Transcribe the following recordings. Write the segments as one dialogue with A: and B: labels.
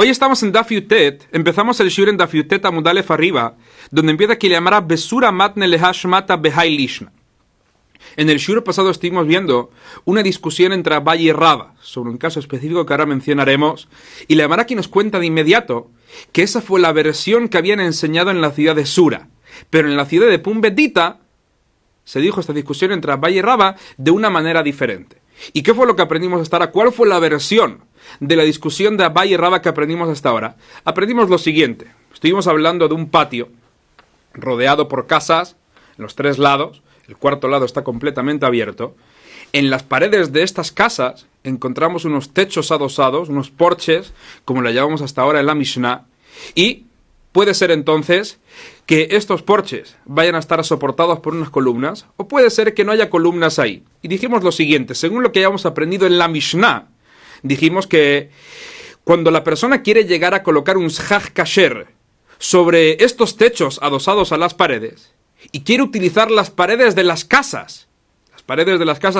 A: Hoy estamos en Daf Yutet, empezamos el shiur en Daf Yutet Amud Aleph arriba, donde empieza que le llamará Besura Matne Lehash Mata Behai Lishna. En el shiur pasado estuvimos viendo una discusión entre Abaye y Rava sobre un caso específico que ahora mencionaremos, y la Gemara aquí nos cuenta de inmediato que esa fue la versión que habían enseñado en la ciudad de Sura, pero en la ciudad de Pumbedita se dijo esta discusión entre Abaye y Rava de una manera diferente. ¿Y qué fue lo que aprendimos hasta ahora? ¿Cuál fue la versión de la discusión de Abaye y Rava que aprendimos hasta ahora? Aprendimos lo siguiente. Estuvimos hablando de un patio rodeado por casas en los tres lados. El cuarto lado está completamente abierto. En las paredes de estas casas encontramos unos techos adosados, unos porches, como lo llamamos hasta ahora en la Mishnah. Y puede ser entonces que estos porches vayan a estar soportados por unas columnas, o puede ser que no haya columnas ahí. Y dijimos lo siguiente, según lo que hayamos aprendido en la Mishnah, dijimos que cuando la persona quiere llegar a colocar un shach kasher sobre estos techos adosados a las paredes, y quiere utilizar las paredes de las casas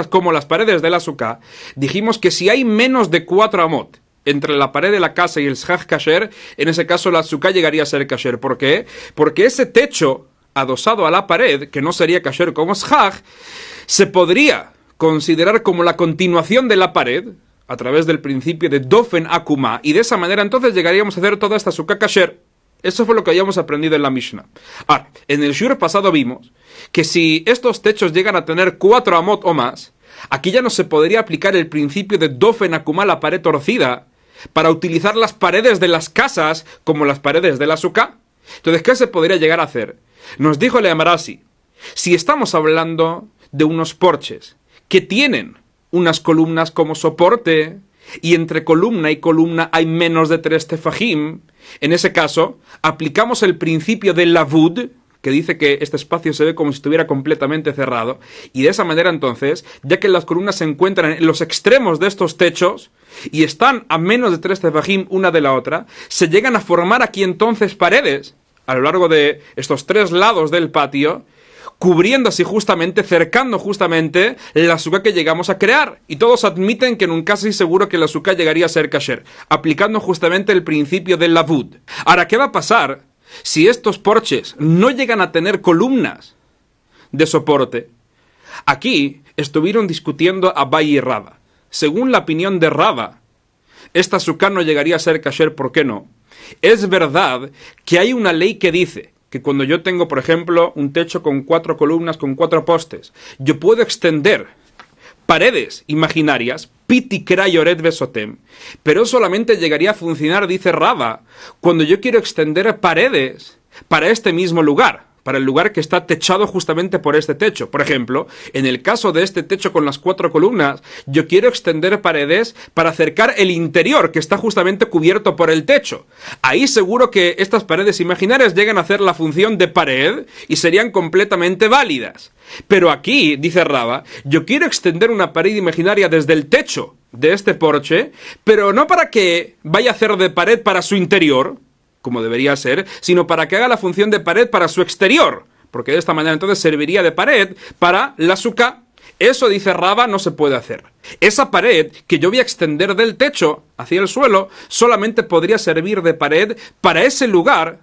A: como las paredes de la sukkah, dijimos que si hay menos de 4 amot entre la pared de la casa y el shach kasher, en ese caso la sukkah llegaría a ser kasher. ¿Por qué? Porque ese techo adosado a la pared, que no sería kasher como shach, se podría considerar como la continuación de la pared, a través del principio de dofen akuma, y de esa manera entonces llegaríamos a hacer toda esta sukkah kasher. Eso fue lo que habíamos aprendido en la Mishnah. Ahora, en el shiur pasado vimos que si estos techos llegan a tener 4 amot o más, aquí ya no se podría aplicar el principio de dofen akuma, la pared torcida, para utilizar las paredes de las casas como las paredes de la sukkah. Entonces, ¿qué se podría llegar a hacer? Nos dijo el Amarasi, si estamos hablando de unos porches que tienen unas columnas como soporte, y entre columna y columna hay menos de 3 tefajim, en ese caso, aplicamos el principio del lavud, que dice que este espacio se ve como si estuviera completamente cerrado, y de esa manera entonces, ya que las columnas se encuentran en los extremos de estos techos, y están a menos de 3 tefajim una de la otra, se llegan a formar aquí entonces paredes, a lo largo de estos 3 lados del patio, cubriendo así justamente, cercando justamente la sukkah que llegamos a crear. Y todos admiten que en un caso seguro que la sukkah llegaría a ser kasher, aplicando justamente el principio del lavud. Ahora, ¿qué va a pasar si estos porches no llegan a tener columnas de soporte? Aquí estuvieron discutiendo Abaye y Rava. Según la opinión de Rava, esta sukkah no llegaría a ser kasher, ¿por qué no? Es verdad que hay una ley que dice que cuando yo tengo, por ejemplo, un techo con 4 columnas, con 4 postes, yo puedo extender paredes imaginarias, piti krayoret besotem, pero solamente llegaría a funcionar, dice Rava, cuando yo quiero extender paredes para este mismo lugar, para el lugar que está techado justamente por este techo. Por ejemplo, en el caso de este techo con las 4 columnas, yo quiero extender paredes para acercar el interior, que está justamente cubierto por el techo. Ahí seguro que estas paredes imaginarias llegan a hacer la función de pared y serían completamente válidas. Pero aquí, dice Rava, yo quiero extender una pared imaginaria desde el techo de este porche, pero no para que vaya a hacer de pared para su interior, como debería ser, sino para que haga la función de pared para su exterior, porque de esta manera entonces serviría de pared para la sukkah. Eso, dice Rava, no se puede hacer. Esa pared que yo voy a extender del techo hacia el suelo solamente podría servir de pared para ese lugar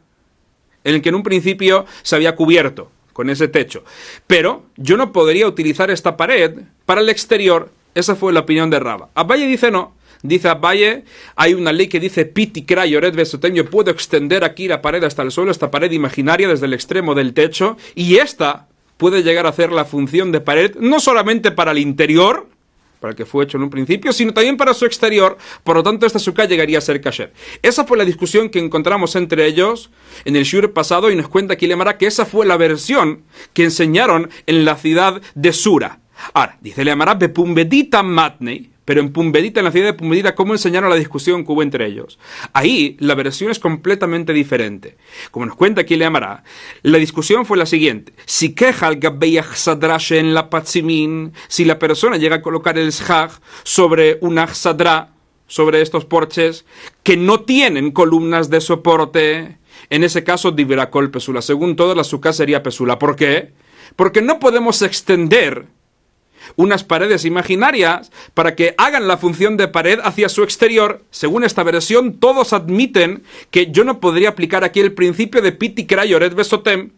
A: en el que en un principio se había cubierto con ese techo. Pero yo no podría utilizar esta pared para el exterior. Esa fue la opinión de Rava. Abaye dice no. Dice Abaye, hay una ley que dice piti krayoret besotem, yo puedo extender aquí la pared hasta el suelo, esta pared imaginaria desde el extremo del techo, y esta puede llegar a hacer la función de pared no solamente para el interior, para el que fue hecho en un principio, sino también para su exterior. Por lo tanto, esta sukkah llegaría a ser kasher. Esa fue la discusión que encontramos entre ellos en el shiur pasado, y nos cuenta aquí Lemara que esa fue la versión que enseñaron en la ciudad de Sura. Ahora, dice Lemara, bepumbedita matnei, pero en Pumbedita, en la ciudad de Pumbedita, ¿cómo enseñaron la discusión que hubo entre ellos? Ahí la versión es completamente diferente. Como nos cuenta aquí Leamara, la discusión fue la siguiente. Si en la patzimin, si la persona llega a colocar el shach sobre una chsadra, sobre estos porches, que no tienen columnas de soporte, en ese caso divera kol pesula. Según todo, la sukkah sería pesula. ¿Por qué? Porque no podemos extender unas paredes imaginarias para que hagan la función de pared hacia su exterior. Según esta versión, todos admiten que yo no podría aplicar aquí el principio de Piti Kra Yored Besotem.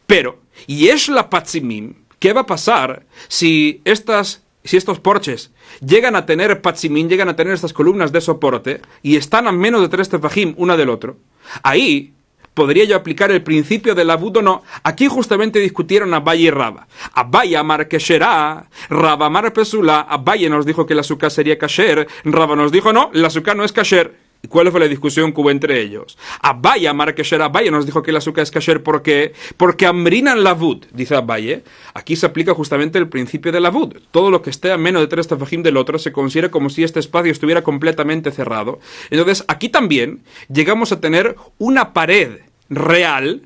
A: Pero, Yesh la Patzimim, ¿qué va a pasar si estos porches llegan a tener patzimim, llegan a tener estas columnas de soporte y están a menos de 3 tefajim una del otro? Ahí ¿podría yo aplicar el principio del lavud o no? Aquí justamente discutieron Abaye y Raba. Abaye amar kesherá, Raba amar pesula. Abaye nos dijo que la azúcar sería kasher, Raba nos dijo no, la azúcar no es kasher. ¿Y cuál fue la discusión que hubo entre ellos? Abaye amar kesher, Abaye nos dijo que la azúcar es kasher, ¿por qué? Porque amrinan lavud, dice Abaye. Aquí se aplica justamente el principio del lavud. Todo lo que esté a menos de 3 tefajim del otro se considera como si este espacio estuviera completamente cerrado. Entonces, aquí también llegamos a tener una pared real,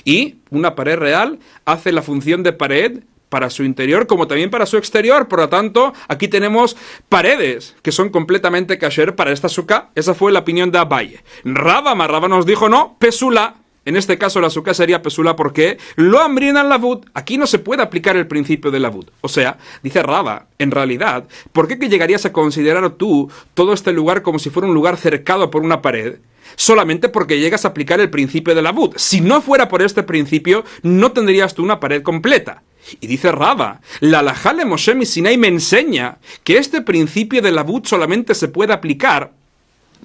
A: y una pared real hace la función de pared para su interior como también para su exterior. Por lo tanto, aquí tenemos paredes que son completamente kasher para esta suká. Esa fue la opinión de Abaye. Raba nos dijo no, pesula. En este caso la suká sería pesula porque lo amrinan lavud. Aquí no se puede aplicar el principio de lavud. O sea, dice Raba, en realidad, ¿por qué que llegarías a considerar tú todo este lugar como si fuera un lugar cercado por una pared? Solamente porque llegas a aplicar el principio de lavud. Si no fuera por este principio, no tendrías tú una pared completa. Y dice Raba, la halajá de Moshe Sinai me enseña que este principio de lavud solamente se puede aplicar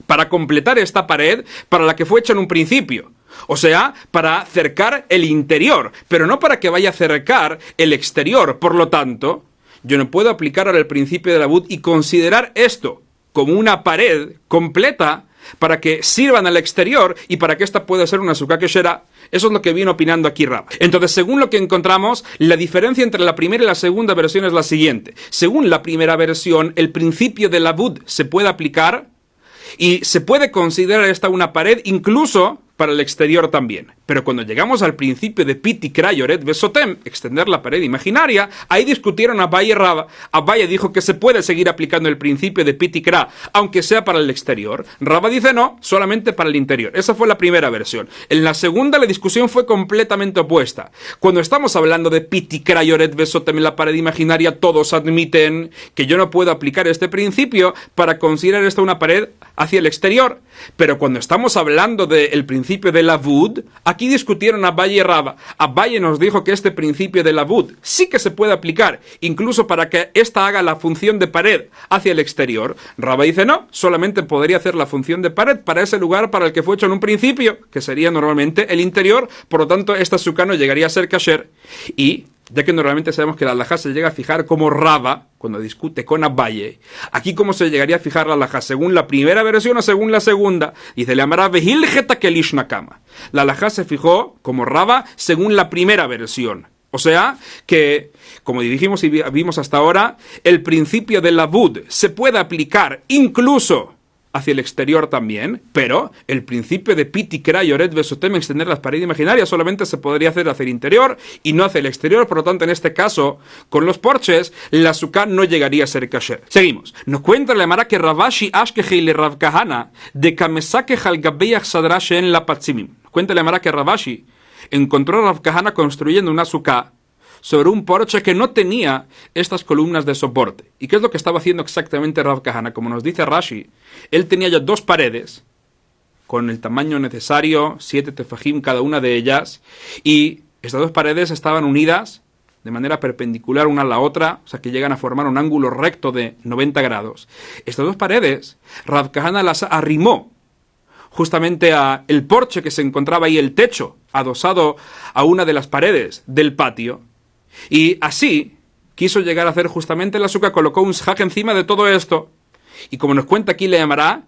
A: para completar esta pared para la que fue hecha en un principio. O sea, para cercar el interior, pero no para que vaya a cercar el exterior. Por lo tanto, yo no puedo aplicar ahora el principio de lavud y considerar esto como una pared completa para que sirvan al exterior y para que esta pueda ser una suká kesherá. Eso es lo que viene opinando aquí Raba. Entonces, según lo que encontramos, la diferencia entre la primera y la segunda versión es la siguiente. Según la primera versión, el principio de lavud se puede aplicar y se puede considerar esta una pared incluso para el exterior también. Pero cuando llegamos al principio de Piti Kra Yored Besotem, extender la pared imaginaria, ahí discutieron Abaye y Raba. Abaye dijo que se puede seguir aplicando el principio de Piti Kra, aunque sea para el exterior. Raba dice no, solamente para el interior. Esa fue la primera versión. En la segunda la discusión fue completamente opuesta. Cuando estamos hablando de Piti Kra Yored Besotem en la pared imaginaria, todos admiten que yo no puedo aplicar este principio para considerar esta una pared hacia el exterior. Pero cuando estamos hablando del principio de lavud, aquí discutieron Abaye y Raba. Abaye nos dijo que este principio de lavud sí que se puede aplicar, incluso para que ésta haga la función de pared hacia el exterior. Raba dice no, solamente podría hacer la función de pared para ese lugar para el que fue hecho en un principio, que sería normalmente el interior. Por lo tanto, esta suká no llegaría a ser kasher. Y ya que normalmente sabemos que la halajá se llega a fijar como Raba cuando discute con Abaye, aquí cómo se llegaría a fijar la halajá, según la primera versión o según la segunda. Dice, le amará vehil geta kelish nakama. La halajá se fijó como Raba según la primera versión. O sea, que, como dijimos y vimos hasta ahora, el principio de lavud se puede aplicar incluso hacia el exterior también, pero el principio de Piti Kra Yored Besotem, extender las paredes imaginarias, solamente se podría hacer hacia el interior y no hacia el exterior. Por lo tanto, en este caso, con los porches, la suká no llegaría a ser kasher. Seguimos. Nos cuenta la Gemara que Ravashi Ashkehei le Rav Kahana de Kamesake Halgabeach Sadrash en la Patzimim. Cuenta la Gemara que Ravashi encontró a Rav Kahana construyendo una suká sobre un porche que no tenía estas columnas de soporte. ¿Y qué es lo que estaba haciendo exactamente Rav Kahana? Como nos dice Rashi, él tenía ya 2 paredes con el tamaño necesario, 7 tefajim cada una de ellas, y estas 2 paredes estaban unidas de manera perpendicular una a la otra, o sea que llegan a formar un ángulo recto de 90 grados. Estas 2 paredes, Rav Kahana las arrimó justamente a el porche que se encontraba ahí, el techo, adosado a una de las paredes del patio. Y así quiso llegar a hacer justamente la suká, colocó un shak encima de todo esto. Y como nos cuenta aquí le llamará,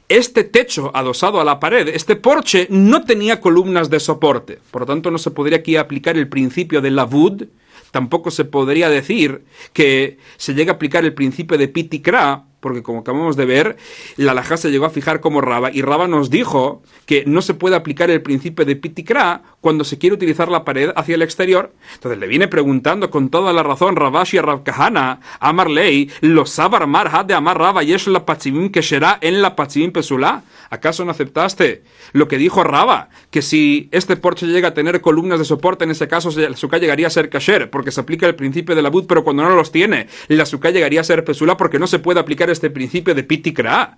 A: este techo adosado a la pared, este porche, no tenía columnas de soporte. Por lo tanto, no se podría aquí aplicar el principio de lavud. Tampoco se podría decir que se llegue a aplicar el principio de Piti Kra, porque como acabamos de ver, la halajá se llegó a fijar como Raba, y Raba nos dijo que no se puede aplicar el principio de Pitikra cuando se quiere utilizar la pared hacia el exterior. Entonces le viene preguntando con toda la razón Rabashi a Rav Kahana, Amar Lei, lo sabar mar had de Amar Raba yesh la patzimim que será en la patzimim pesulá. ¿Acaso no aceptaste lo que dijo Raba? Que si este porche llega a tener columnas de soporte, en ese caso la azúcar llegaría a ser kasher, porque se aplica el principio de la bud, pero cuando no los tiene, la azúcar llegaría a ser pesulá, porque no se puede aplicar este principio de Pitikra.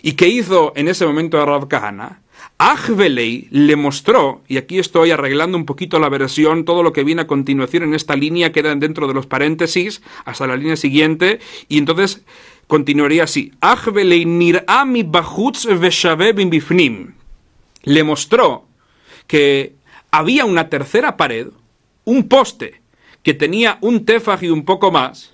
A: ¿Y qué hizo en ese momento Rav Kahana? Achvelei le mostró, y aquí estoy arreglando un poquito la versión, todo lo que viene a continuación en esta línea queda dentro de los paréntesis hasta la línea siguiente, y entonces continuaría así. Achvelei nir'a mi bachutz veshave bim bifnim. Le mostró que había una tercera pared, un poste, que tenía un tefaj y un poco más,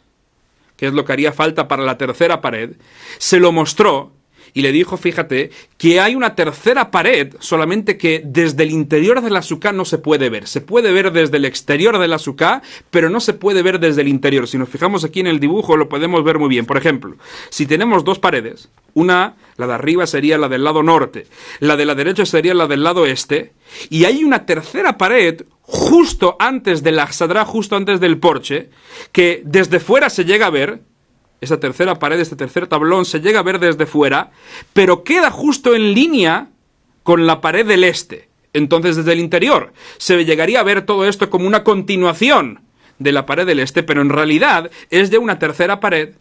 A: que es lo que haría falta para la tercera pared. Se lo mostró y le dijo, fíjate, que hay una tercera pared, solamente que desde el interior de la suká no se puede ver. Se puede ver desde el exterior de la suká, pero no se puede ver desde el interior. Si nos fijamos aquí en el dibujo, lo podemos ver muy bien. Por ejemplo, si tenemos dos paredes, una, la de arriba sería la del lado norte, la de la derecha sería la del lado este, y hay una tercera pared justo antes de la Hadra, justo antes del porche, que desde fuera se llega a ver. Esa tercera pared, este tercer tablón, se llega a ver desde fuera, pero queda justo en línea con la pared del este. Entonces, desde el interior, se llegaría a ver todo esto como una continuación de la pared del este, pero en realidad es de una tercera pared.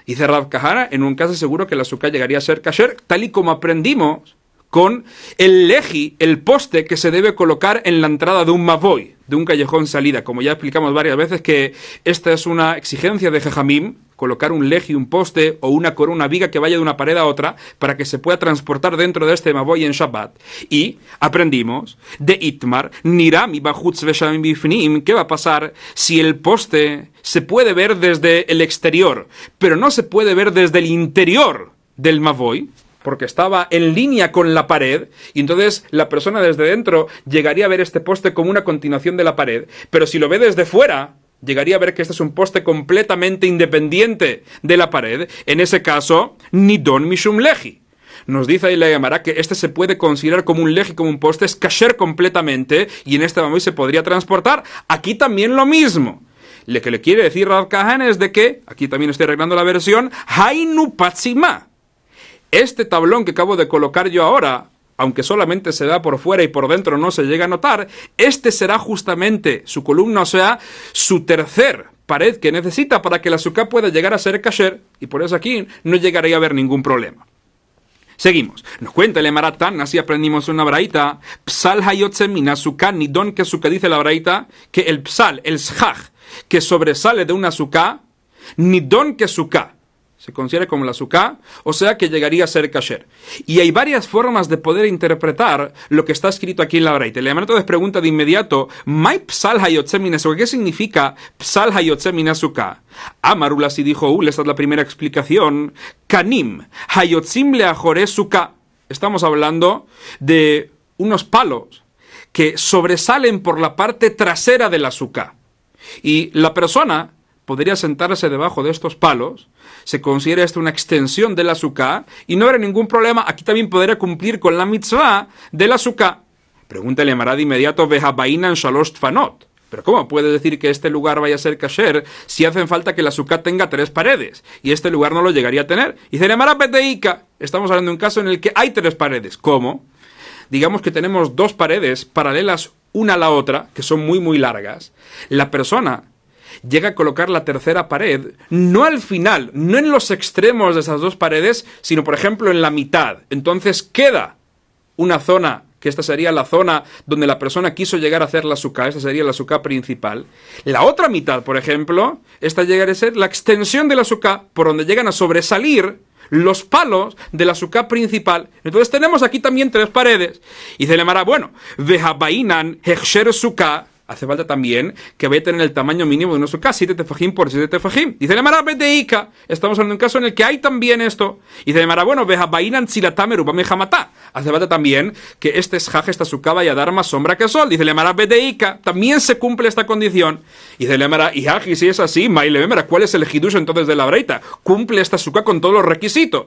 A: Dice Rav Kahana, en un caso seguro que la azúcar llegaría a ser kasher, tal y como aprendimos con el leji, el poste que se debe colocar en la entrada de un mavoy, de un callejón salida. Como ya explicamos varias veces que esta es una exigencia de Jajamim, colocar un leji, un poste o una corona, viga que vaya de una pared a otra para que se pueda transportar dentro de este mavoy en Shabbat. Y aprendimos de Itmar, Nirami bachutz veshamim bifnim, ¿qué va a pasar si el poste se puede ver desde el exterior, pero no se puede ver desde el interior del mavoy? Porque estaba en línea con la pared, y entonces la persona desde dentro llegaría a ver este poste como una continuación de la pared, pero si lo ve desde fuera, llegaría a ver que este es un poste completamente independiente de la pared. En ese caso, nidon mishum leji. Nos dice ahí la Gemara que este se puede considerar como un leji, como un poste, es kasher completamente, y en este momento se podría transportar. Aquí también lo mismo. Lo que le quiere decir Rav Kahana es de que, aquí también estoy arreglando la versión, hainu patzima. Este tablón que acabo de colocar yo ahora, aunque solamente se da por fuera y por dentro no se llega a notar, este será justamente su columna, o sea, su tercer pared que necesita para que la azúcar pueda llegar a ser kasher, y por eso aquí no llegaría a haber ningún problema. Seguimos. Nos cuenta el Emaratán, así aprendimos una braita, psal hayotze min azúcar nidon, que azúcar dice la braita, que el psal, el shaj, que sobresale de una azúcar, nidon que azúcar, se considera como la azúcar, o sea que llegaría a ser kasher. Y hay varias formas de poder interpretar lo que está escrito aquí en la braita. El Emaratán les pregunta de inmediato, ¿mai psal hayotze min azúcar? ¿Qué significa psal hayotze min azúcar? Amarula si dijo, esta es la primera explicación, kanim hayotzim leajore suka. Estamos hablando de unos palos que sobresalen por la parte trasera del azúcar. Y la persona podría sentarse debajo de estos palos, se considera esto una extensión del azúcar, y no habrá ningún problema, aquí también podría cumplir con la mitzvah del azúcar. Pregúntale a Marad de inmediato, vehabainan shalosh tfanot. Pero ¿cómo puede decir que este lugar vaya a ser kasher si hacen falta que el azúcar tenga 3 paredes? Y este lugar no lo llegaría a tener. Y dice, estamos hablando de un caso en el que hay 3 paredes. ¿Cómo? Digamos que tenemos 2 paredes paralelas una a la otra, que son muy muy largas. La persona llega a colocar la tercera pared, no al final, no en los extremos de esas 2 paredes, sino por ejemplo en la mitad. Entonces queda una zona, que esta sería la zona donde la persona quiso llegar a hacer la azúcar, esta sería la azúcar principal. La otra mitad, por ejemplo, esta llegaría a ser la extensión de la azúcar, por donde llegan a sobresalir los palos de la azúcar principal. Entonces tenemos aquí también 3 paredes. Y se le llamará, bueno, vehabainan hechsher suká, hace falta también que vaya a tener el tamaño mínimo de una suká, 7 tefajim por 7 tefajim. Dice la Mara bedeika, estamos hablando de un caso en el que hay también esto. Dice la Mara, bueno, vehabainan tzilatame rubame hamatá. Hace falta también que este shaj, esta suká, vaya a dar más sombra que sol. Dice la Mara bedeika, también se cumple esta condición. Dice la Mara, y si es así, maile Mara, ¿cuál es el hidush entonces de la braita? Cumple esta suká con todos los requisitos.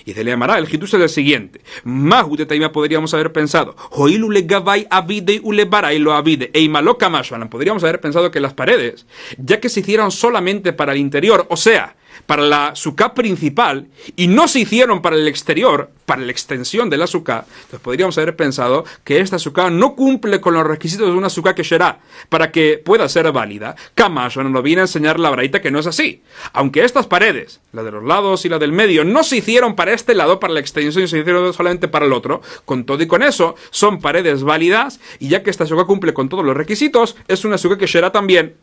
A: Y se le llamará, el hidush es el siguiente. Mahu de Taima podríamos haber pensado. Hoilu le gavai avide ule barai lo avide. Eimalo kamashwanan. Podríamos haber pensado que las paredes, ya que se hicieron solamente para el interior, o sea, para la suká principal, y no se hicieron para el exterior, para la extensión de la suká, entonces podríamos haber pensado que esta suká no cumple con los requisitos de una suká que será para que pueda ser válida. Kamashwanan nos viene a enseñar la braita que no es así. Aunque estas paredes, la de los lados y la del medio, no se hicieron para este lado, para la extensión, y se hicieron solamente para el otro, con todo y con eso, son paredes válidas, y ya que esta suká cumple con todos los requisitos, es una suká que será también.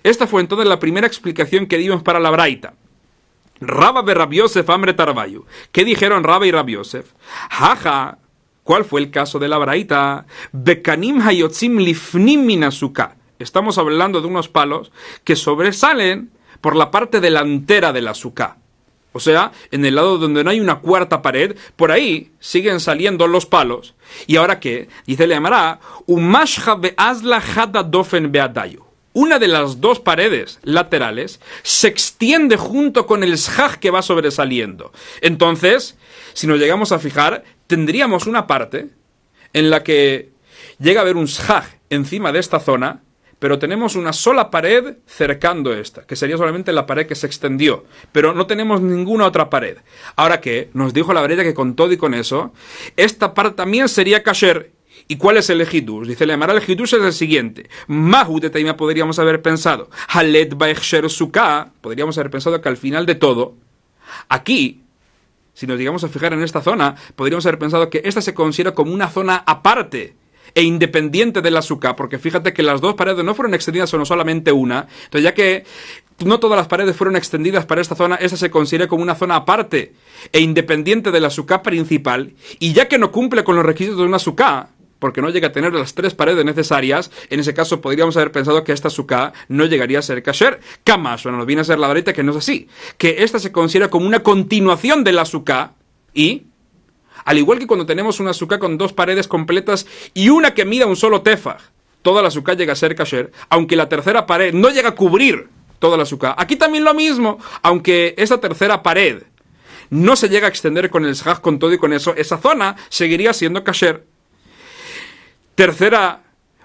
A: Esta fue entonces la primera explicación que dimos para la braita. Rabba be Rabbi Yosef amre tarbayu. ¿Qué dijeron Rabba y Rabbi Yosef? Jaja, ¿cuál fue el caso de la braita? Bekanim hayotzim lifnim minasuka. Estamos hablando de unos palos que sobresalen por la parte delantera de la suká. O sea, en el lado donde no hay una cuarta pared, por ahí siguen saliendo los palos. ¿Y ahora qué? Dice le llamará umashcha beazla hada dofen beadayu. Una de las dos paredes laterales se extiende junto con el shaj que va sobresaliendo. Entonces, si nos llegamos a fijar, tendríamos una parte en la que llega a haber un shaj encima de esta zona, pero tenemos una sola pared cercando esta, que sería solamente la pared que se extendió, pero no tenemos ninguna otra pared. Ahora que nos dijo la brecha que con todo y con eso, esta parte también sería kasher. ¿Y cuál es el hidush? Dice le llamará el hidush es el siguiente. Mahu de Taima podríamos haber pensado. Halet baechsher suká. Podríamos haber pensado que al final de todo, aquí, si nos llegamos a fijar en esta zona, podríamos haber pensado que esta se considera como una zona aparte e independiente de la suká, porque fíjate que las dos paredes no fueron extendidas, sino solamente una. Entonces, ya que no todas las paredes fueron extendidas para esta zona, esta se considera como una zona aparte e independiente de la suká principal, y ya que no cumple con los requisitos de una suká, porque no llega a tener las tres paredes necesarias, en ese caso podríamos haber pensado que esta suká no llegaría a ser kasher. Kamash, bueno, nos viene a ser la breita que no es así, que esta se considera como una continuación de la suká, y al igual que cuando tenemos una suká con dos paredes completas y una que mida un solo tefaj, toda la suká llega a ser kasher, aunque la tercera pared no llega a cubrir toda la suká. Aquí también lo mismo, aunque esa tercera pared no se llega a extender con el shaj, con todo y con eso, esa zona seguiría siendo kasher. Tercera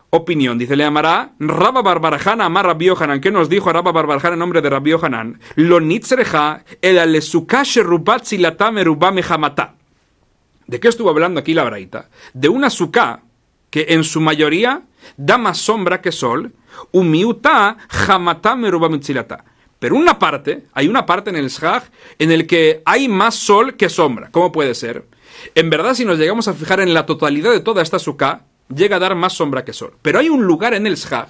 A: opinión, dice, le llamará Rabba Barbaraján amar Rabbi Yohanan. ¿Qué nos dijo Rabba Barbaraján en nombre de Rabbi Yohanan? Lo nitzreja el alesuká sherubat zilatá merubá mehamatá. ¿De qué estuvo hablando aquí la braita? De una suká que en su mayoría da más sombra que sol, umiutá hamatá merubá mitzilatá. Pero hay una parte en el shaj en el que hay más sol que sombra. ¿Cómo puede ser? En verdad, si nos llegamos a fijar en la totalidad de toda esta suká, llega a dar más sombra que sol. Pero hay un lugar en el shaj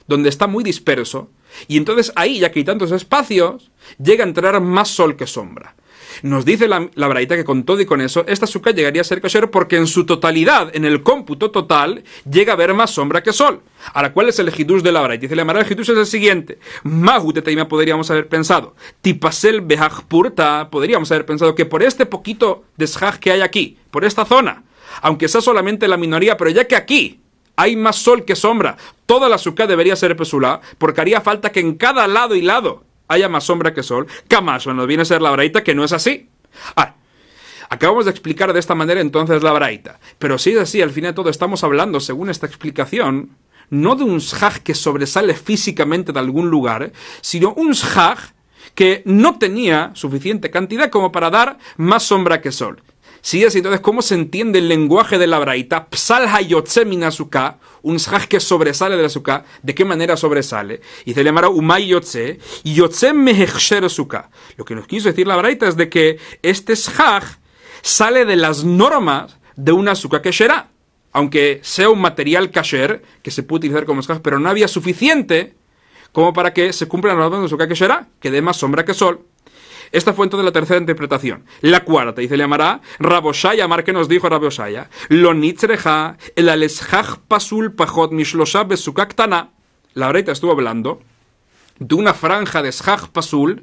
A: donde está muy disperso, y entonces ahí, ya que hay tantos espacios, llega a entrar más sol que sombra. Nos dice la braita que con todo y con eso, esta suká llegaría a ser kasher porque en su totalidad, en el cómputo total, llega a haber más sombra que sol. Ahora, ¿cuál es el hidush de la braita? Dice la Mara, el hidush es el siguiente. Mahu de Taima podríamos haber pensado. Tipasel behaj purta, podríamos haber pensado que por este poquito de shaj que hay aquí, por esta zona, aunque sea solamente la minoría, pero ya que aquí hay más sol que sombra, toda la suká debería ser pesulá, porque haría falta que en cada lado y lado haya más sombra que sol. Kamash, nos viene a ser la braita que no es así. Acabamos de explicar de esta manera entonces la braita, pero si es así, al final de todo estamos hablando, según esta explicación, no de un shaj que sobresale físicamente de algún lugar, sino un shaj que no tenía suficiente cantidad como para dar más sombra que sol. Si es entonces, ¿cómo se entiende el lenguaje de la braita? Psal hayotze min suká, un shaj que sobresale de la suká. ¿De qué manera sobresale? Y se llamará umay yotze, y yotze mehechsher suká. Lo que nos quiso decir la braita es de que este shaj sale de las normas de una suká kesherá. Aunque sea un material kasher, que se puede utilizar como shaj, pero no había suficiente como para que se cumplan las normas de una suká kesherá, que dé más sombra que sol. Esta fue entonces la tercera interpretación. La cuarta, dice la Gemara, Raboshaya, Amar, que nos dijo Raboshaya, Lo nitzreja, el aleshach pasul pajot mishlosha besukah ktana. La Braita estuvo hablando de una franja de shach pasul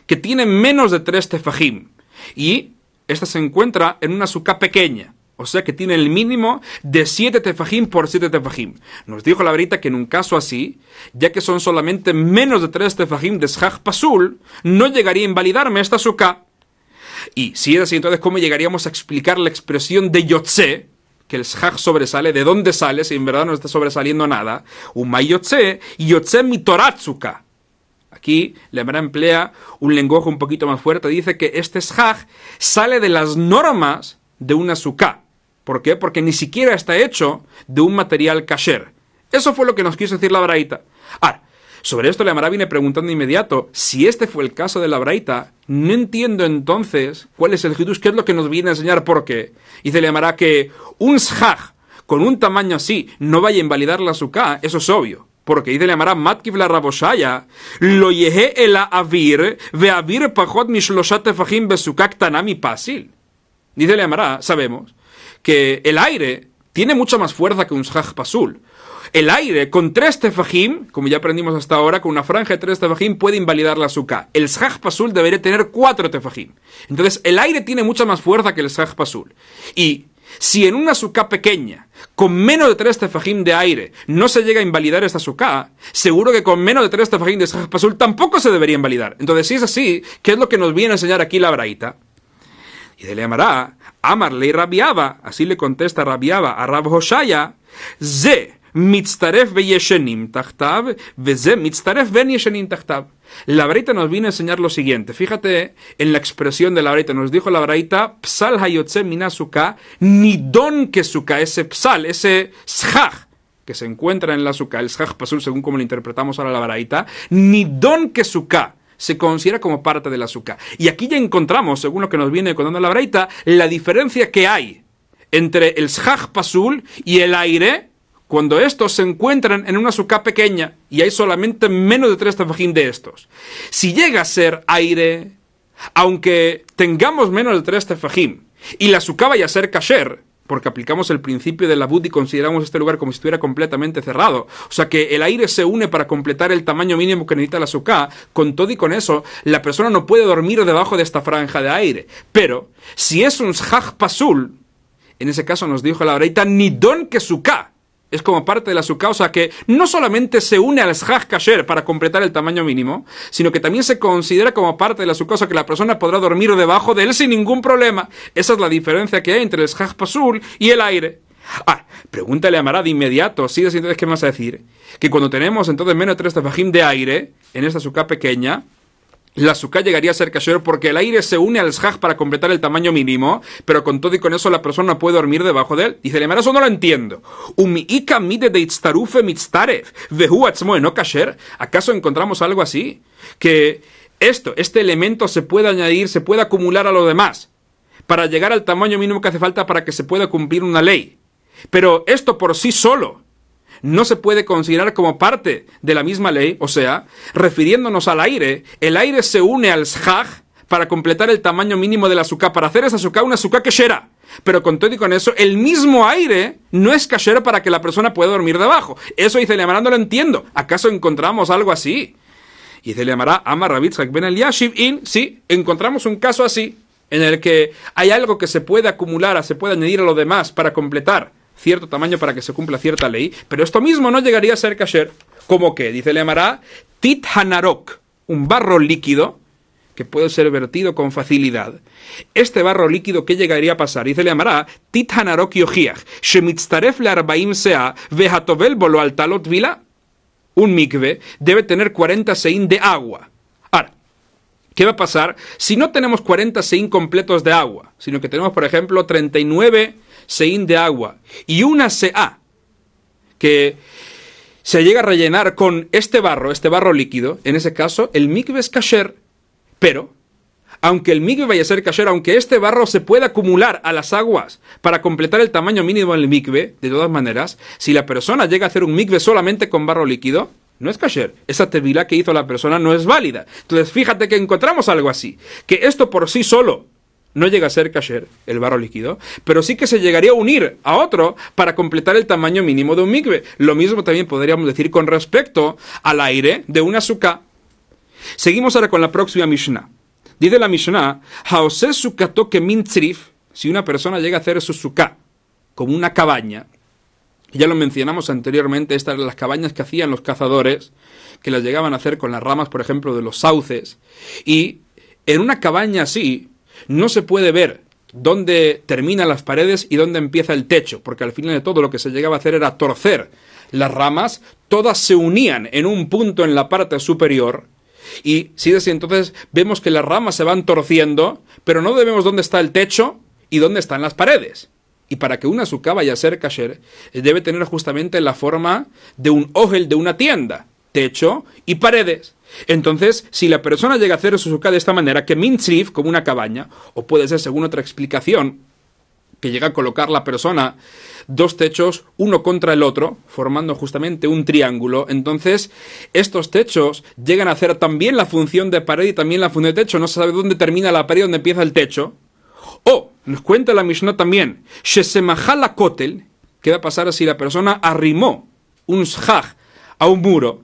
A: que tiene menos de 3 tefajim. Y esta se encuentra en una suká pequeña. O sea que tiene el mínimo de 7 tefajim por 7 tefajim. Nos dijo la Braita que en un caso así, ya que son solamente menos de 3 tefajim de shach pasul, no llegaría a invalidarme esta suká. Y si es así, entonces, ¿cómo llegaríamos a explicar la expresión de yotze? Que el shach sobresale, ¿de dónde sale? Si en verdad no está sobresaliendo nada. Umay yotze, yotze mitoratzuka. Aquí la Gemara emplea un lenguaje un poquito más fuerte. Dice que este shach sale de las normas de una suká. ¿Por qué? Porque ni siquiera está hecho de un material kasher. Eso fue lo que nos quiso decir la Braita. Ahora, sobre esto la Gemara viene preguntando de inmediato, si este fue el caso de la Braita, no entiendo entonces cuál es el hidush, qué es lo que nos viene a enseñar, por qué. Dice la Gemara que un shach con un tamaño así no vaya a invalidar la suká, eso es obvio. Porque dice la Gemara, Matkiv la Raboshaya, lo yehe el avir, ve avir pachot mishloshat tefajim besukah ktana mi pasil. Dice la Gemara, sabemos que el aire tiene mucha más fuerza que un shach pasul. El aire con 3 tefajim, como ya aprendimos hasta ahora, con una franja de 3 tefajim puede invalidar la suká. El shach pasul debería tener 4 tefajim. Entonces, el aire tiene mucha más fuerza que el shach pasul. Y si en una suká pequeña, con menos de 3 tefajim de aire, no se llega a invalidar esta suká, seguro que con menos de 3 tefajim de shach pasul tampoco se debería invalidar. Entonces, si es así, ¿qué es lo que nos viene a enseñar aquí la Braita? Y de la Gemara, Amar lei Rabiaba, así le contesta Rabiaba a Rab Hoshaya, Ze mitztaref veyeshenim tachtav, veze mitztaref ven yeshenim tachtav. La Braita nos viene a enseñar lo siguiente. Fíjate en la expresión de la Braita. Nos dijo la Braita, Psal hayotze mina suká, nidon que suká, ese psal, ese shach, que se encuentra en la suká, el shach pasul, según como lo interpretamos ahora la Braita, nidon que suká, se considera como parte de la suká. Y aquí ya encontramos, según lo que nos viene contando la Braita, la diferencia que hay entre el shach pasul y el aire cuando estos se encuentran en una suká pequeña y hay solamente menos de 3 tefajim de estos. Si llega a ser aire, aunque tengamos menos de 3 tefajim y la suká vaya a ser kasher, porque aplicamos el principio de la Bud y consideramos este lugar como si estuviera completamente cerrado. O sea que el aire se une para completar el tamaño mínimo que necesita la suká. Con todo y con eso, la persona no puede dormir debajo de esta franja de aire. Pero, si es un shach pasul, en ese caso nos dijo la Braita, nidon que suká. Es como parte de la suká, o sea que no solamente se une al shach kasher para completar el tamaño mínimo, sino que también se considera como parte de la suká, o sea que la persona podrá dormir debajo de él sin ningún problema. Esa es la diferencia que hay entre el shach pasul y el aire. Pregúntale a Mará de inmediato, ¿sí? Entonces, ¿qué me vas a decir? Que cuando tenemos entonces menos de 3 tefajim de aire en esta suká pequeña, la suká llegaría a ser kasher porque el aire se une al shach para completar el tamaño mínimo, pero con todo y con eso la persona no puede dormir debajo de él. Dice, eso no lo entiendo. ¿Acaso encontramos algo así? Que este elemento se puede añadir, se puede acumular a lo demás, para llegar al tamaño mínimo que hace falta para que se pueda cumplir una ley. Pero esto por sí solo no se puede considerar como parte de la misma ley, o sea, refiriéndonos al aire, el aire se une al shach para completar el tamaño mínimo de la suká, para hacer esa suká una suká keshera. Pero con todo y con eso, el mismo aire no es kasher para que la persona pueda dormir debajo. Eso dice Lemará, no lo entiendo. ¿Acaso encontramos algo así? Y dice Lemará, Amar Rabbi Yitzchak ben Eliashiv sí, encontramos un caso así, en el que hay algo que se puede acumular, se puede añadir a lo demás para completar cierto tamaño para que se cumpla cierta ley, pero esto mismo no llegaría a ser kasher. ¿Cómo qué? Dice el Lemará, tit hanarok, un barro líquido que puede ser vertido con facilidad. Este barro líquido, ¿qué llegaría a pasar? Dice el Lemará, tit hanarok yochiach, shemitztaref le 40 sea, vehatovel bolo al talot vila. Un mikve debe tener 40 seín de agua. Ahora, ¿qué va a pasar si no tenemos 40 seín completos de agua, sino que tenemos, por ejemplo, 39 seín de agua y una seá que se llega a rellenar con este barro líquido? En ese caso, el mikve es kasher, pero aunque el mikve vaya a ser kasher, aunque este barro se pueda acumular a las aguas para completar el tamaño mínimo del mikve, de todas maneras, si la persona llega a hacer un mikve solamente con barro líquido, no es kasher. Esa tevilá que hizo la persona no es válida. Entonces fíjate que encontramos algo así, que esto por sí solo no llega a ser kasher, el barro líquido, pero sí que se llegaría a unir a otro para completar el tamaño mínimo de un mikve. Lo mismo también podríamos decir con respecto al aire de una sukkah. Seguimos ahora con la próxima Mishnah. Dice la Mishnah, Haose sukato que min tzrif, si una persona llega a hacer su sukkah como una cabaña, ya lo mencionamos anteriormente, estas eran las cabañas que hacían los cazadores, que las llegaban a hacer con las ramas, por ejemplo, de los sauces, y en una cabaña así, no se puede ver dónde terminan las paredes y dónde empieza el techo, porque al final de todo lo que se llegaba a hacer era torcer las ramas, todas se unían en un punto en la parte superior, y si es así, entonces vemos que las ramas se van torciendo, pero no vemos dónde está el techo y dónde están las paredes. Y para que una sukkah vaya a ser kasher, debe tener justamente la forma de un ojel de una tienda, techo y paredes. Entonces, si la persona llega a hacer su sukkah de esta manera, que min tzrif, como una cabaña, o puede ser, según otra explicación, que llega a colocar la persona dos techos, uno contra el otro, formando justamente un triángulo, entonces estos techos llegan a hacer también la función de pared y también la función de techo, no se sabe dónde termina la pared y dónde empieza el techo. O, nos cuenta la Mishnah también, Shesemajala kotel, ¿qué va a pasar si la persona arrimó un shaj a un muro?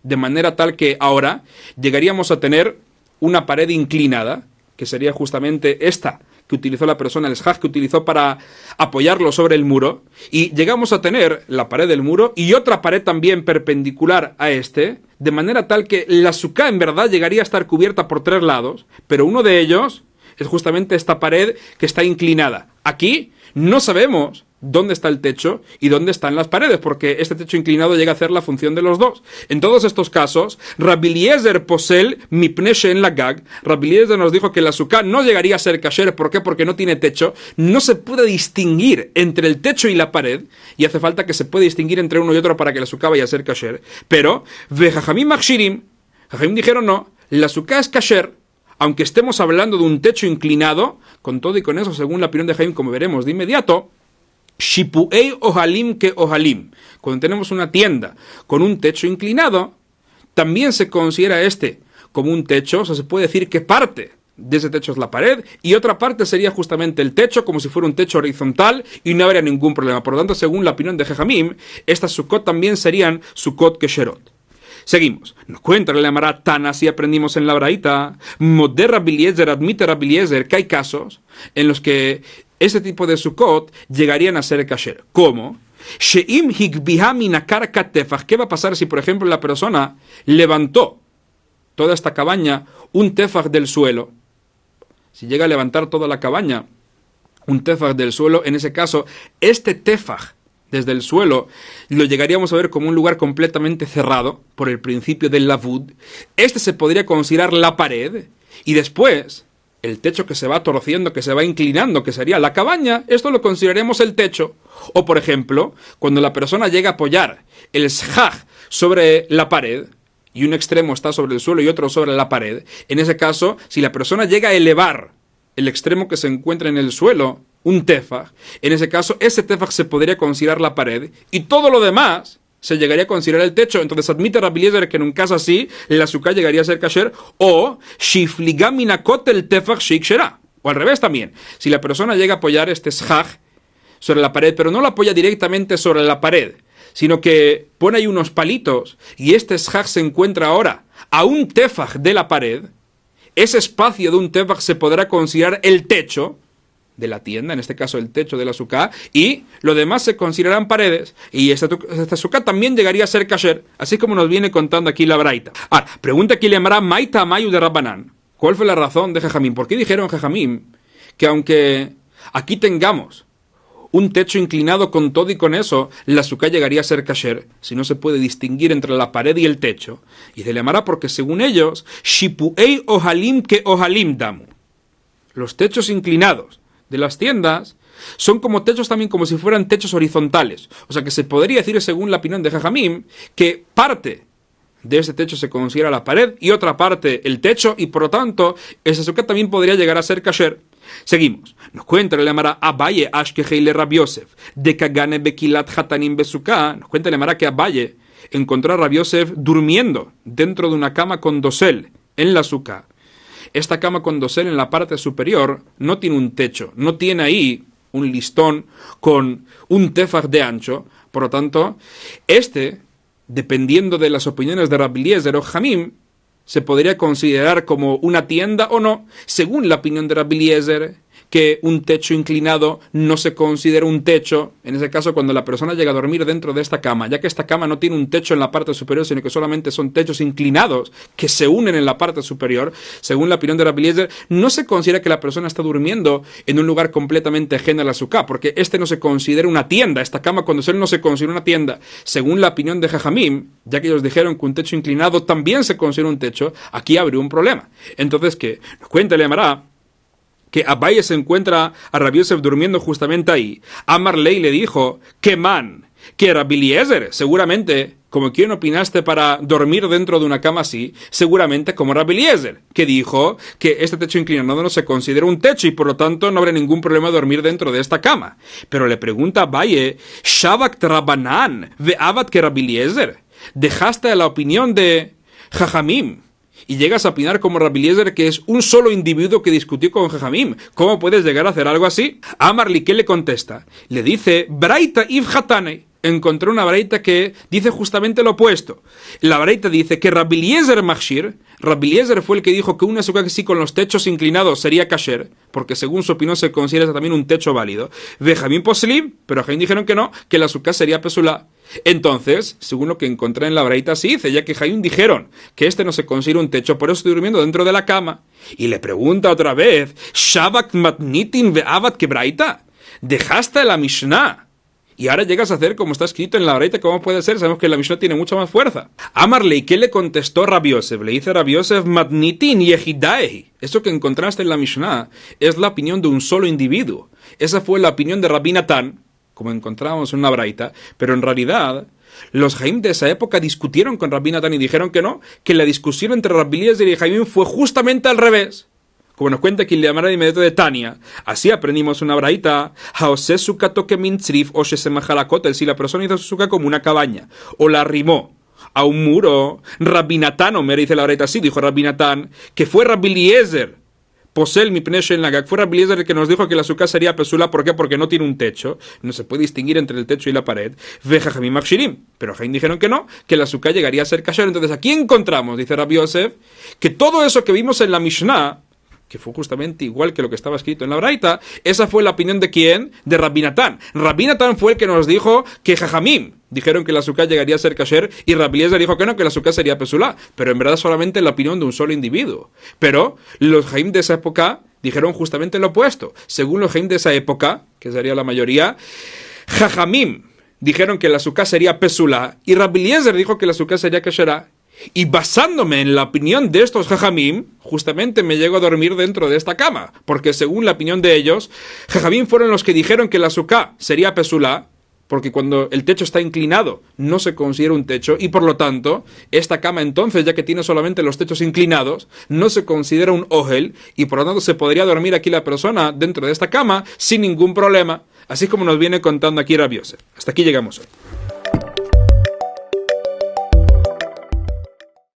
A: De manera tal que ahora llegaríamos a tener una pared inclinada, que sería justamente esta que utilizó la persona, el shaj que utilizó para apoyarlo sobre el muro, y llegamos a tener la pared del muro y otra pared también perpendicular a este, de manera tal que la sukkah en verdad llegaría a estar cubierta por tres lados, pero uno de ellos es justamente esta pared que está inclinada. Aquí no sabemos dónde está el techo y dónde están las paredes, porque este techo inclinado llega a hacer la función de los dos. En todos estos casos, Rabbi Eliezer posel mipne she'en la gag. Rabbi Eliezer nos dijo que la sukkah no llegaría a ser kasher. ¿Por qué? Porque no tiene techo. No se puede distinguir entre el techo y la pared, y hace falta que se pueda distinguir entre uno y otro para que la sukkah vaya a ser kasher. Pero, vejajamim makshirim, Jajamim dijeron no, la sukkah es kasher, aunque estemos hablando de un techo inclinado, con todo y con eso, según la opinión de Jaim, como veremos de inmediato, Shipuei ohalim que ohalim. Cuando tenemos una tienda con un techo inclinado, también se considera este como un techo, o sea, se puede decir que parte de ese techo es la pared y otra parte sería justamente el techo, como si fuera un techo horizontal y no habría ningún problema. Por lo tanto, según la opinión de Jajamim, estas sukkot también serían sukkot kesherot. Seguimos. Nos cuenta la Gemara Tana, así aprendimos en la Braita, Moder Rabbi Eliezer, admite Rabbi Eliezer, que hay casos en los que este tipo de sukkot llegarían a ser kasher. ¿Cómo? She'im higbiha minakar katefach. ¿Qué va a pasar si, por ejemplo, la persona levantó toda esta cabaña un tefach del suelo? Si llega a levantar toda la cabaña un tefach del suelo, en ese caso, este tefach desde el suelo lo llegaríamos a ver como un lugar completamente cerrado por el principio del lavud. Este se podría considerar la pared y después el techo que se va torciendo, que se va inclinando, que sería la cabaña, esto lo consideraremos el techo. O por ejemplo, cuando la persona llega a apoyar el shaj sobre la pared y un extremo está sobre el suelo y otro sobre la pared, en ese caso, si la persona llega a elevar el extremo que se encuentra en el suelo, un tefaj, en ese caso ese tefaj se podría considerar la pared y todo lo demás se llegaría a considerar el techo. Entonces admite Rabbi Eliezer que en un caso así la sukkah llegaría a ser kasher, o shifligaminakot el tefaj shikshera, o al revés también, si la persona llega a apoyar este shaj sobre la pared, pero no lo apoya directamente sobre la pared, sino que pone ahí unos palitos y este shaj se encuentra ahora a un tefaj de la pared, ese espacio de un tefaj se podrá considerar el techo de la tienda, en este caso el techo de la sukkah, y lo demás se considerarán paredes, y esta sukkah también llegaría a ser kasher, así como nos viene contando aquí la Braita. Ahora, pregunta aquí le llamará Maita Mayu de Rabbanán. ¿Cuál fue la razón de Jajamim? ¿Por qué dijeron Jajamim que aunque aquí tengamos un techo inclinado con todo y con eso, la sukkah llegaría a ser kasher, si no se puede distinguir entre la pared y el techo? Y se le llamará porque según ellos, Shipuei ohalim que ohalim damu. Los techos inclinados de las tiendas son como techos también, como si fueran techos horizontales. O sea que se podría decir, según la opinión de Jajamim, que parte de ese techo se considera la pared y otra parte el techo, y por lo tanto esa sukkah también podría llegar a ser kasher. Seguimos. Nos cuenta la Gemara Abaye Ashkeheile Rabbi Yosef de Kagane Bekilat Hatanim Besukkah. Nos cuenta la Gemara que Abaye encontró a Rabbi Yosef durmiendo dentro de una cama con dosel en la suká. Esta cama con dosel en la parte superior no tiene un techo, no tiene ahí un listón con un tefaj de ancho. Por lo tanto, dependiendo de las opiniones de Rabbi Eliezer o Jamim, se podría considerar como una tienda o no, según la opinión de Rabbi Eliezer, que un techo inclinado no se considera un techo, en ese caso cuando la persona llega a dormir dentro de esta cama, ya que esta cama no tiene un techo en la parte superior, sino que solamente son techos inclinados que se unen en la parte superior, según la opinión de Rabbi Eliezer, no se considera que la persona está durmiendo en un lugar completamente ajeno a la suká, porque no se considera una tienda, esta cama con dosel no se considera una tienda, según la opinión de Jajamim, ya que ellos dijeron que un techo inclinado también se considera un techo, aquí habría un problema. Entonces, ¿qué? Nos cuenta el Amará que Abaye se encuentra a Rabbi Yosef durmiendo justamente ahí. Amar Lei le dijo, que man, que Rabbi Eliezer, seguramente, como quien opinaste para dormir dentro de una cama así, seguramente como Rabbi Eliezer, que dijo que este techo inclinado no se considera un techo y por lo tanto no habrá ningún problema dormir dentro de esta cama. Pero le pregunta a Abaye, Shavak Rabanan, ve Abad que Rabbi Eliezer, dejaste la opinión de Jajamim y llegas a opinar como Rabbi Eliezer, que es un solo individuo que discutió con Jajamim. ¿Cómo puedes llegar a hacer algo así? Amarli, ¿qué le contesta? Le dice, Braita if Hatane. Encontró una braita que dice justamente lo opuesto. La braita dice que Rabbi Eliezer Machshir, Rabbi Eliezer fue el que dijo que una suká que sí con los techos inclinados sería kasher, porque según su opinión se considera también un techo válido. Vejamim poslim, pero Jajamim dijeron que no, que la suká sería pesulá. Entonces, según lo que encontré en la braita, sí dice, ya que Jajamim dijeron que no se considera un techo, por eso estoy durmiendo dentro de la cama. Y le pregunta otra vez, Shabak matnitin ve'abat que braita, dejaste la Mishnah y ahora llegas a hacer como está escrito en la braita. ¿Cómo puede ser? Sabemos que la Mishnah tiene mucha más fuerza. Amarle, ¿y qué le contestó Rabbi Yosef? Le dice Rabbi Yosef, matnitin yehidaehi. Eso que encontraste en la Mishnah es la opinión de un solo individuo. Esa fue la opinión de Rabbi Natán, como encontramos en una braita, pero en realidad los Jaim de esa época discutieron con Rabbi Natán y dijeron que no, que la discusión entre Rabbi Eliezer y Jaim fue justamente al revés. Como nos cuenta aquí el Amará de inmediato de Tania, así aprendimos una braita, si la persona hizo su suká como una cabaña, o la arrimó a un muro, Rabbi Natán, me dice la braita así, dijo Rabbi Natán, que fue Rabbi Eliezer, posel mi pneshen lagak, fue Rabbi Eliezer el que nos dijo que la suká sería pesula. ¿Por qué? Porque no tiene un techo, no se puede distinguir entre el techo y la pared. Ve Jajamim Machshirim, pero Jaim dijeron que no, que la suká llegaría a ser kasher. Entonces aquí encontramos, dice Rabbi Yosef, que todo eso que vimos en la Mishnah, que fue justamente igual que lo que estaba escrito en la braita, esa fue la opinión de ¿quién? De Rabbi Natán. Rabbi Natán fue el que nos dijo que Jajamim dijeron que la suká llegaría a ser kasher y Rabbi Eliezer dijo que no, que la suká sería pesulá. Pero en verdad solamente la opinión de un solo individuo. Pero los Jaim de esa época dijeron justamente lo opuesto. Según los Jaim de esa época, que sería la mayoría, Jajamim dijeron que la suká sería pesulá y Rabbi Eliezer dijo que la suká sería kasherá. Y basándome en la opinión de estos Jajamim, justamente me llego a dormir dentro de esta cama, porque según la opinión de ellos, Jajamim fueron los que dijeron que la suká sería pesulá, porque cuando el techo está inclinado no se considera un techo, y por lo tanto, esta cama entonces, ya que tiene solamente los techos inclinados, no se considera un ohel, y por lo tanto se podría dormir aquí la persona dentro de esta cama sin ningún problema, así como nos viene contando aquí Rabbi Yosef. Hasta aquí llegamos hoy.